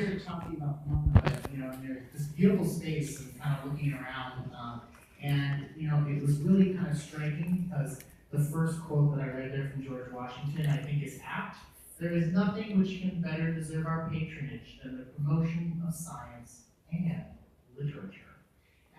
here to talk to you about Pomona, but there's this beautiful space of kind of looking around, and it was really kind of striking because the first quote that I read there from George Washington, I think, is apt. There is nothing which can better deserve our patronage than the promotion of science and literature.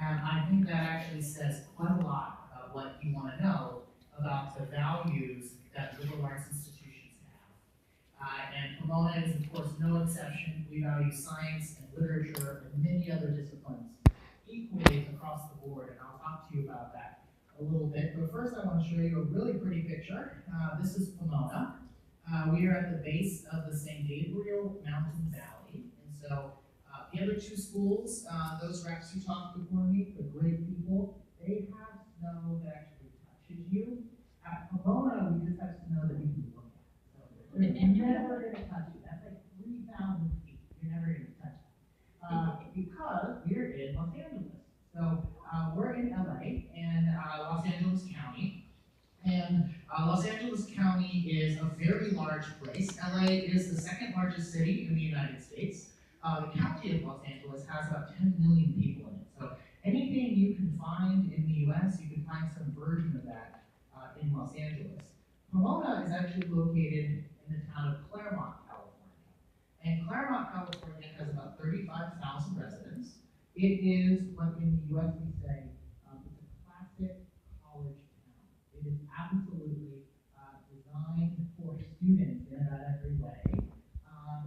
And I think that actually says quite a lot of what you want to know about the values that liberal arts institutions have. And Pomona is, of course, no exception. We value science and literature and many other disciplines equally across the board, and I'll talk to you about that a little bit. But first, I want to show you a really pretty picture. This is Pomona. We are at the base of the St. Gabriel Mountain Valley, and so the other two schools, those reps who talked before me, the great people, they have snow that actually touches you. At Pomona, we just have snow that we can look at. So you're never going to touch it. That's like 3,000 feet. You're never going to touch it. Because we're in Los Angeles. So we're in LA and Los Angeles County. And Los Angeles County is a very large place. LA is the second largest city in the United States. The county of Los Angeles has about 10 million people in it. So anything you can find in the US, you can find some version of that in Los Angeles. Pomona is actually located in the town of Claremont, California. And Claremont, California has about 35,000 residents. It is what in the US we say, it's a classic college town. It is absolutely designed for students in about every way.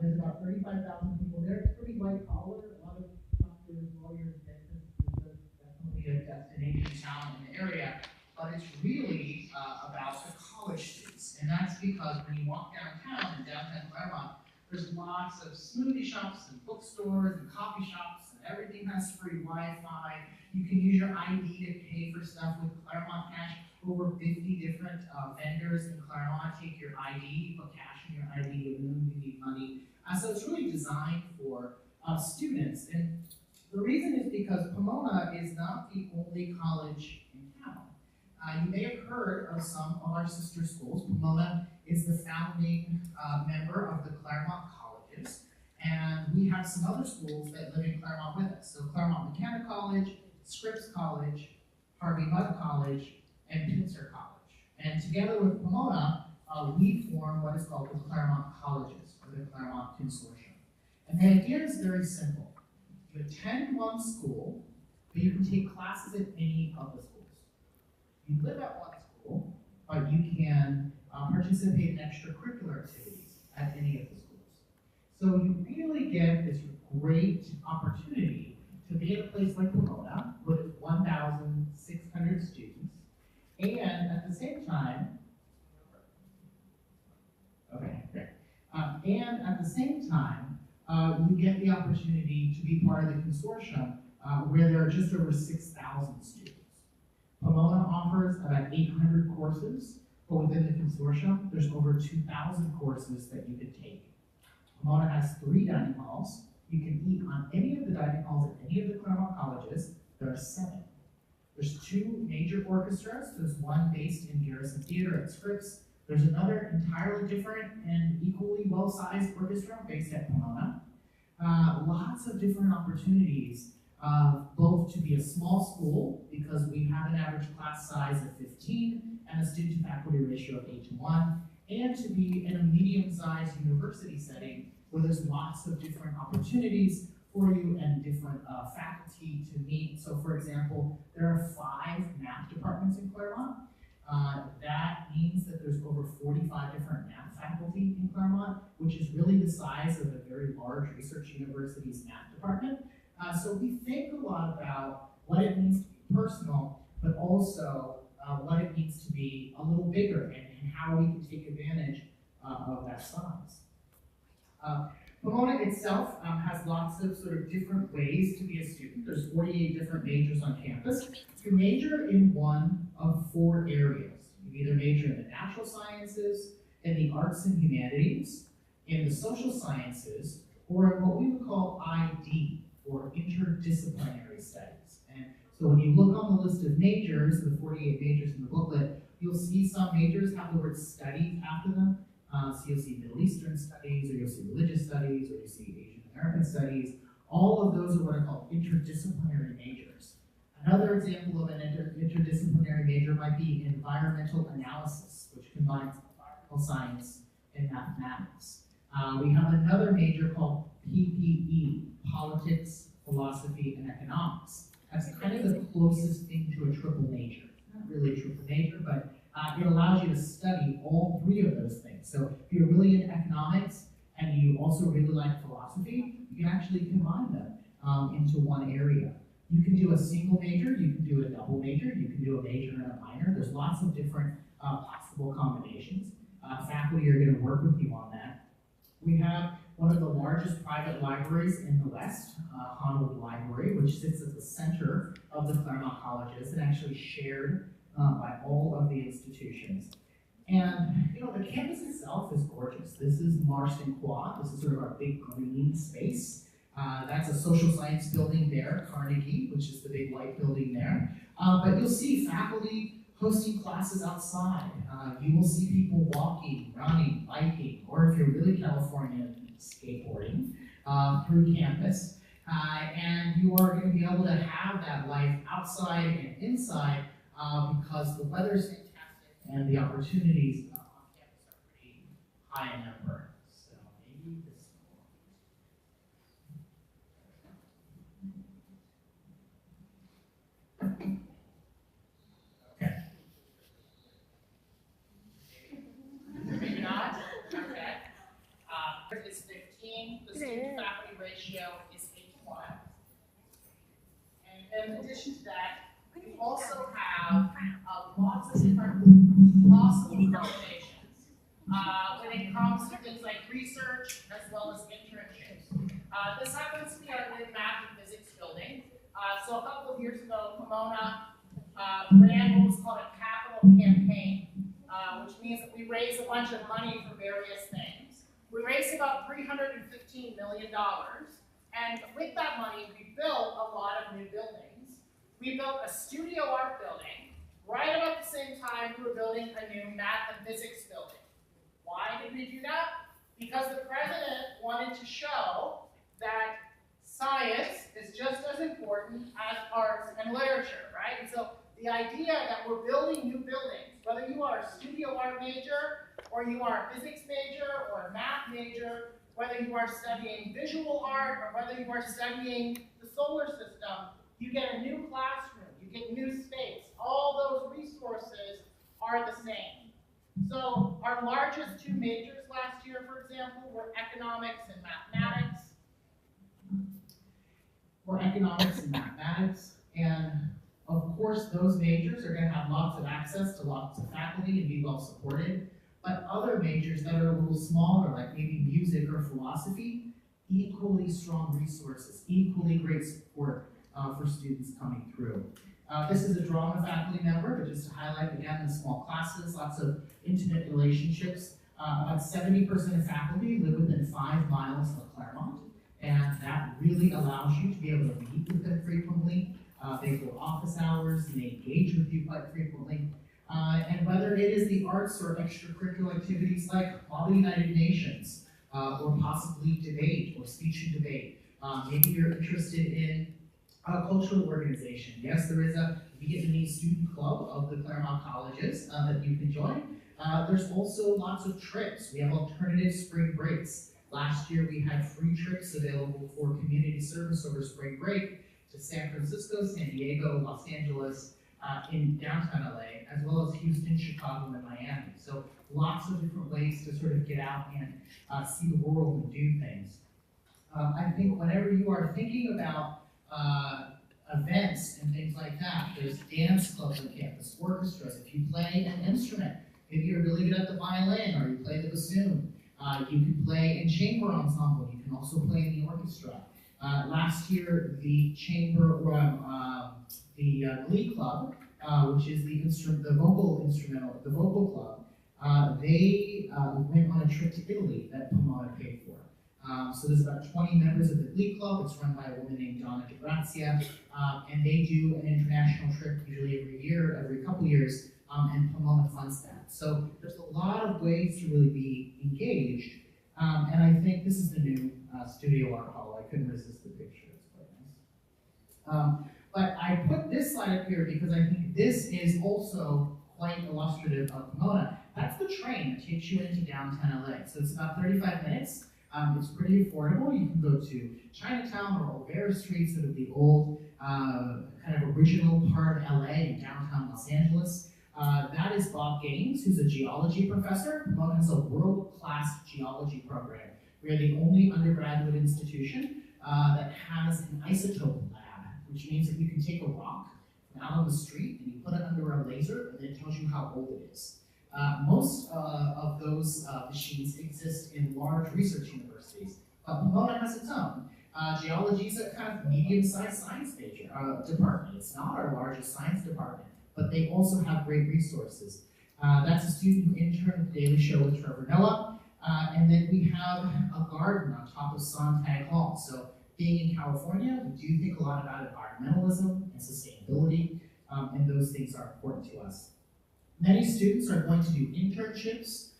There's about 35,000 people there. It's pretty white collar. A lot of doctors, lawyers, dentists. This is definitely a destination town in the area. But it's really about the college students. And that's because when you walk downtown in downtown Claremont, there's lots of smoothie shops and bookstores and coffee shops, and everything has free Wi-Fi. You can use your ID to pay for stuff with Claremont Cash. Over 50 different vendors in Claremont take your ID, put cash in your ID when you need money. So it's really designed for students. And the reason is because Pomona is not the only college in town. You may have heard of some of our sister schools. Pomona is the founding member of the Claremont Colleges. And we have some other schools that live in Claremont with us. So Claremont Mechanic College, Scripps College, Harvey Mudd College, and Pincer College. And together with Pomona, we form what is called the Claremont Colleges, or the Claremont Consortium. And the idea is very simple. You attend one school, but you can take classes at any of the schools. You live at one school, but you can participate in extracurricular activities at any of the schools. So you really get this great opportunity to be at a place like Pomona with 1,600 students, and at the same time, you get the opportunity to be part of the consortium where there are just over 6,000 students. Pomona offers about 800 courses, but within the consortium, there's over 2,000 courses that you could take. Pomona has 3 dining halls. You can eat on any of the dining halls at any of the Claremont colleges. There are 7. There's 2 major orchestras. There's one based in Garrison Theater at Scripps. There's another entirely different and equally well-sized orchestra based at Pomona. Lots of different opportunities, both to be a small school, because we have an average class size of 15 and a student-to-faculty ratio of 8:1, and to be in a medium-sized university setting where there's lots of different opportunities for you and different faculty to meet. So for example, there are 5 math departments in Claremont. That means that there's over 45 different math faculty in Claremont, which is really the size of a very large research university's math department. So we think a lot about what it means to be personal, but also what it means to be a little bigger and how we can take advantage of that size. Pomona itself has lots of sort of different ways to be a student. There's 48 different majors on campus. You major in one of 4 areas. You either major in the natural sciences, in the arts and humanities, in the social sciences, or in what we would call ID, or interdisciplinary studies. And so when you look on the list of majors, the 48 majors in the booklet, you'll see some majors have the word studies after them. So you'll see Middle Eastern studies, or you'll see religious studies, or you see Asian American Studies. All of those are what are called interdisciplinary majors. Another example of an interdisciplinary major might be environmental analysis, which combines environmental science and mathematics. We have another major called PPE, politics, philosophy, and economics. That's kind of the closest thing to a triple major. Not really a triple major, but it allows you to study all three of those things. So if you're really into economics and you also really like philosophy, you can actually combine them into one area. You can do a single major, you can do a double major, you can do a major and a minor. There's lots of different possible combinations. Faculty are going to work with you on that. We have one of the largest private libraries in the West, Honnold Library, which sits at the center of the Claremont colleges and actually shared by all of the institutions. And the campus itself is gorgeous. This is Marston Quad. This is sort of our big green space. That's a social science building there, Carnegie, which is the big white building there. But you'll see faculty hosting classes outside. You will see people walking, running, biking, or if you're really Californian, skateboarding through campus. And you are going to be able to have that life outside and inside because the weather's fantastic and the opportunities on campus are pretty high in number. So maybe this one. Okay. Maybe not? Okay. Is 15. The student-faculty ratio is 8:1. And in addition to that, we also have lots of different possible combinations when it comes to things like research as well as internships. This happens to be our new math and physics building. So a couple of years ago, Pomona ran what was called a capital campaign, which means that we raised a bunch of money for various things. We raised about $315 million, and with that money, we built a lot of new buildings. We built a studio art building. Right about the same time, we were building a new math and physics building. Why did we do that? Because the president wanted to show that science is just as important as arts and literature, right? And so the idea that we're building new buildings, whether you are a studio art major, or you are a physics major, or a math major, whether you are studying visual art, or whether you are studying the solar system, you get a new classroom, you get new space. All those resources are the same. So our largest two majors last year, for example, were economics and mathematics. And of course, those majors are going to have lots of access to lots of faculty and be well supported. But other majors that are a little smaller, like maybe music or philosophy, equally strong resources, equally great support for students coming through. This is a drama faculty member, but just to highlight again the small classes, lots of intimate relationships. About 70% of faculty live within 5 miles of Claremont, and that really allows you to be able to meet with them frequently. They go office hours, and they engage with you quite frequently. And whether it is the arts or extracurricular activities like Law of the United Nations, or possibly debate or speech and debate. Maybe you're interested in a cultural organization. Yes, there is a Vietnamese student club of the Claremont colleges that you can join. There's also lots of trips. We have alternative spring breaks. Last year we had free trips available for community service over spring break to San Francisco, San Diego, Los Angeles, in downtown LA, as well as Houston, Chicago, and Miami. So lots of different ways to sort of get out and see the world and do things. I think whenever you are thinking about events and things like that, there's dance clubs on campus, orchestras. If you play an instrument, maybe you're really good at the violin or you play the bassoon, you can play in chamber ensemble. You can also play in the orchestra. Last year, the chamber, the Glee Club, which is the vocal club, they went on a trip to Italy that Pomona paid for. So there's about 20 members of the Glee Club. It's run by a woman named Donna DeGrazia, and they do an international trip usually every couple years, and Pomona funds that. So there's a lot of ways to really be engaged. And I think this is the new studio art hall. I couldn't resist the picture. It's quite nice. But I put this slide up here because I think this is also quite illustrative of Pomona. That's the train that takes you into downtown LA. So it's about 35 minutes. It's pretty affordable. You can go to Chinatown or Olvera Street, sort of the old kind of original part of LA in downtown Los Angeles. That is Bob Gaines, who's a geology professor. Pomona has a world-class geology program. We are the only undergraduate institution that has an isotope lab, which means that you can take a rock from out on the street and you put it under a laser and it tells you how old it is. Most of those machines exist in large research universities, but Pomona has its own. Geology is a kind of medium-sized science major department. It's not our largest science department, but they also have great resources. That's a student who interned at the Daily Show with Trevor Noah. And then we have a garden on top of Sontag Hall. So being in California, we do think a lot about environmentalism and sustainability, and those things are important to us. Many students are going to do internships.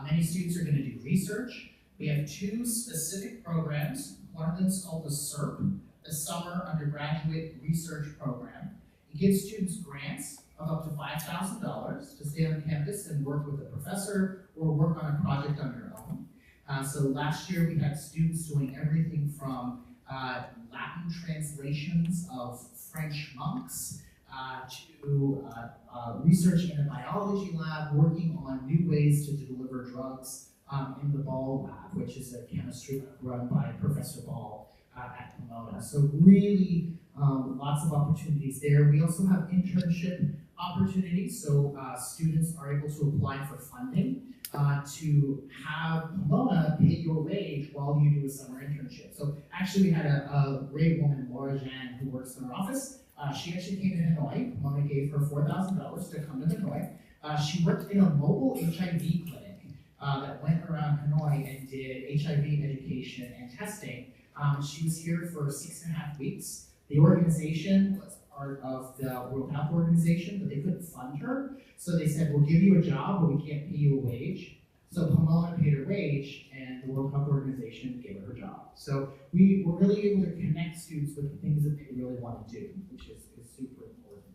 Many students are going to do research. We have two specific programs. One of them is called the SURP, the Summer Undergraduate Research Program. It gives students grants of up to $5,000 to stay on campus and work with a professor or work on a project on your own. So last year we had students doing everything from Latin translations of French monks to research in a biology lab, working on new ways to deliver drugs in the Ball lab, which is a chemistry lab run by Professor Ball at Pomona. So really lots of opportunities there. We also have internship opportunities, so students are able to apply for funding to have Pomona pay your wage while you do a summer internship. So actually we had a great woman, Laura Jan, who works in our office. She actually came to Hanoi. Pomona gave her $4,000 to come to Hanoi. She worked in a mobile HIV clinic that went around Hanoi and did HIV education and testing. She was here for 6.5 weeks. The organization was part of the World Health Organization, but they couldn't fund her. So they said, we'll give you a job, but we can't pay you a wage. So Pomona paid her wage, and the World Health Organization gave her a job. So we were really able to connect students with the things that they really want to do, which is super important.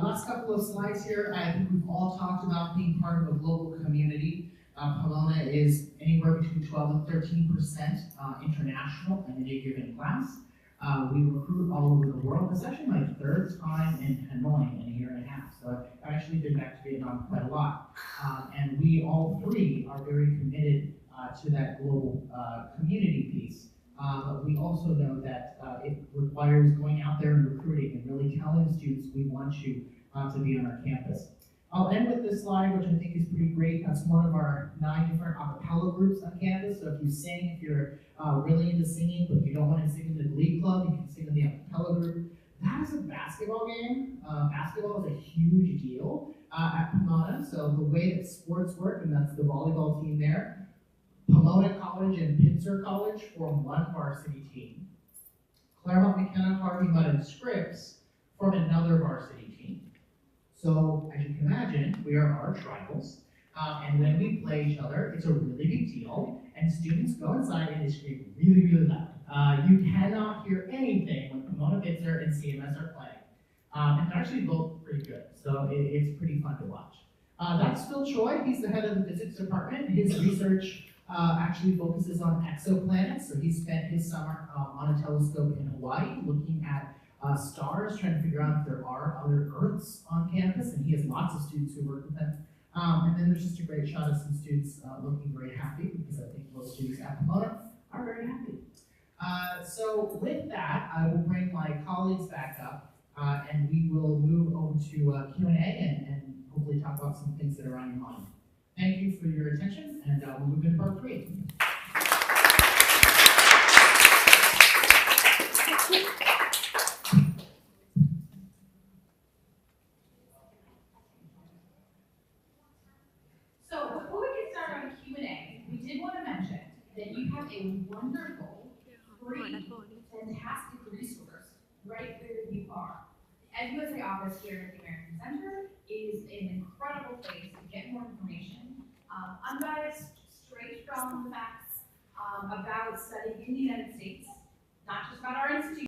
Last couple of slides here. I think we've all talked about being part of a global community. Pomona is anywhere between 12 and 13% international in any given class. We recruit all over the world. This is actually my third time in Hanoi in a year and a half. So I've actually been back to Vietnam quite a lot. And we all three are very committed to that global community piece. But we also know that it requires going out there and recruiting and really telling students we want you to be on our campus. I'll end with this slide, which I think is pretty great. That's one of our 9 different a cappella groups on campus. So if you sing, if you're really into singing, but you don't want to sing in the glee club, you can sing in the a cappella group. That is a basketball game. Basketball is a huge deal at Pomona. So the way that sports work, and that's the volleyball team there, Pomona College and Pincer College form one varsity team. Claremont McKenna, Harvey Mudd, and Scripps form another varsity team. So, as you can imagine, we are arch rivals, and when we play each other, it's a really big deal, and students go inside and they scream really, really loud. You cannot hear anything when Pomona Pincer and CMS are playing. And they're actually both pretty good, so it's pretty fun to watch. That's Phil Choi. He's the head of the physics department. His research actually focuses on exoplanets, so he spent his summer on a telescope in Hawaii looking at stars, trying to figure out if there are other Earths on campus, and he has lots of students who work with him. And then there's just a great shot of some students looking very happy, because I think most students at Pomona are very happy. So with that, I will bring my colleagues back up, and we will move over to Q&A and hopefully talk about some things that are on your mind. Thank you for your attention, and we'll move into part 3. So before we get started on Q&A, we did want to mention that you have a wonderful, free, fantastic resource right where you are. The EdUSA office here at the American Center is an incredible place to get more information, unbiased, straight from the facts about studying in the United States, not just about our institution.